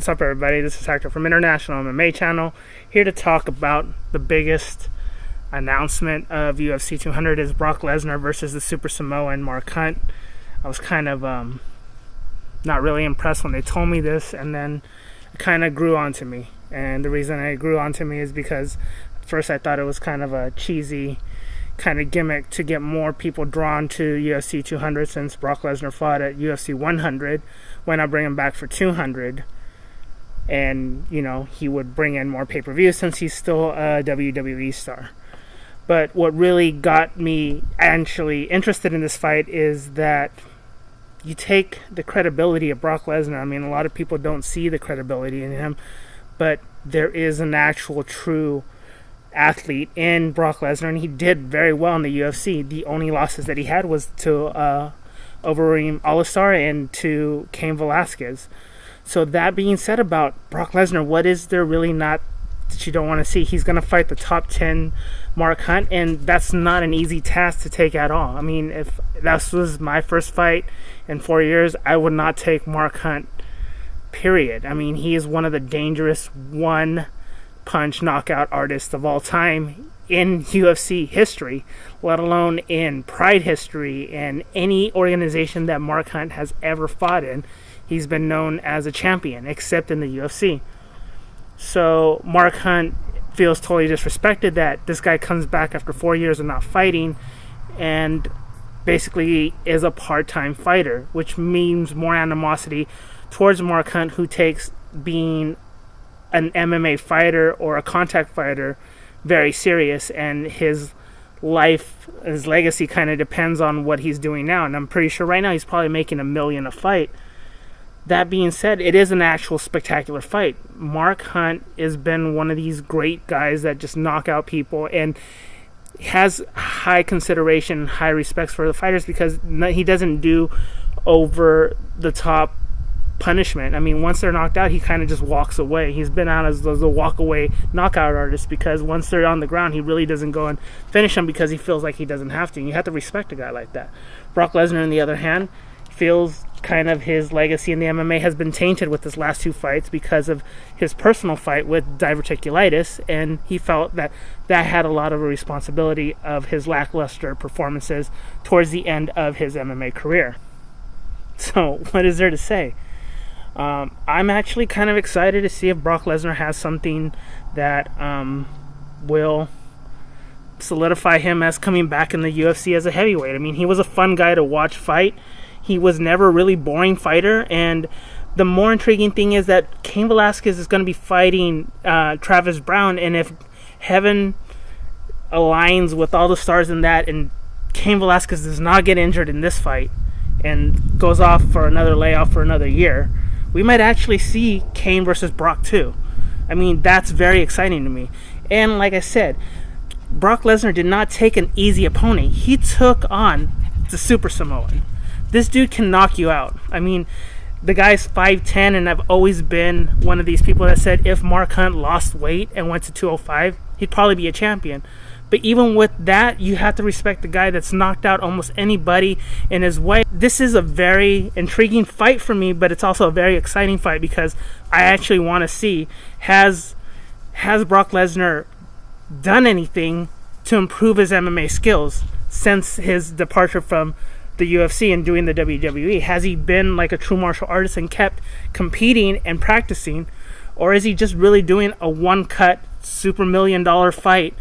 What's up, everybody? This is Hector from International MMA Channel, here to talk about the biggest announcement of UFC 200 is Brock Lesnar versus the Super Samoan Mark Hunt. I was kind of not really impressed when they told me this, and then it kind of grew onto me. And the reason it grew onto me is because at first I thought it was kind of a cheesy kind of gimmick to get more people drawn to UFC 200, since Brock Lesnar fought at UFC 100. Why not bring him back for 200? And, you know, he would bring in more pay-per-views since he's still a WWE star. But what really got me actually interested in this fight is that you take the credibility of Brock Lesnar. I mean, a lot of people don't see the credibility in him, but there is an actual true athlete in Brock Lesnar, and he did very well in the UFC. The only losses that he had was to Overeem Alistar and to Cain Velasquez. So that being said about Brock Lesnar, what is there really not that you don't want to see? He's going to fight the top 10 Mark Hunt, and that's not an easy task to take at all. I mean, if that was my first fight in 4 years, I would not take Mark Hunt, period. I mean, he is one of the dangerous one-punch knockout artists of all time in UFC history, let alone in Pride history and any organization that Mark Hunt has ever fought in. He's been known as a champion, except in the UFC. So Mark Hunt feels totally disrespected that this guy comes back after 4 years of not fighting and basically is a part-time fighter, which means more animosity towards Mark Hunt, who takes being an MMA fighter or a contact fighter very serious, and his life, his legacy kind of depends on what he's doing now. And I'm pretty sure right now he's probably making $1 million a fight. That being said, it is an actual spectacular fight. Mark Hunt has been one of these great guys that just knock out people and has high consideration, high respects for the fighters, because he doesn't do over-the-top punishment. I mean, once they're knocked out, he kind of just walks away. He's been out as a walk-away knockout artist, because once they're on the ground, he really doesn't go and finish them because he feels like he doesn't have to. And you have to respect a guy like that. Brock Lesnar, on the other hand, feels kind of his legacy in the MMA has been tainted with his last two fights because of his personal fight with diverticulitis, and he felt that that had a lot of a responsibility of his lackluster performances towards the end of his MMA career. So what is there to say? I'm actually kind of excited to see if Brock Lesnar has something that will solidify him as coming back in the UFC as a heavyweight. I mean, he was a fun guy to watch fight. He was never a really boring fighter, and the more intriguing thing is that Cain Velasquez is going to be fighting Travis Brown, and if heaven aligns with all the stars in that, and Cain Velasquez does not get injured in this fight and goes off for another layoff for another year, we might actually see Cain versus Brock too. I mean, that's very exciting to me. And like I said, Brock Lesnar did not take an easy opponent. He took on the Super Samoan. This dude can knock you out. I mean, the guy's 5'10", and I've always been one of these people that said if Mark Hunt lost weight and went to 205, he'd probably be a champion. But even with that, you have to respect the guy that's knocked out almost anybody in his way. This is a very intriguing fight for me, but it's also a very exciting fight because I actually want to see, has Brock Lesnar done anything to improve his MMA skills since his departure from the UFC and doing the WWE? Has he been like a true martial artist and kept competing and practicing, or is he just really doing a one-cut super $1 million fight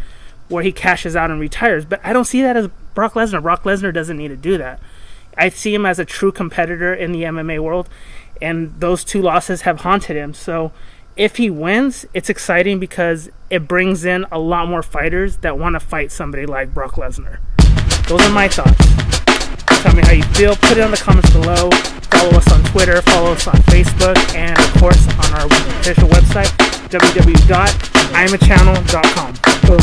where he cashes out and retires? But I don't see that as Brock Lesnar. Brock Lesnar doesn't need to do that. I see him as a true competitor in the MMA world, and those two losses have haunted him. So if he wins, it's exciting because it brings in a lot more fighters that want to fight somebody like Brock Lesnar. Those are my thoughts. Tell me how you feel. Put it in the comments below. Follow us on Twitter. Follow us on Facebook. And, of course, on our official website, www.immachannel.com. Boom.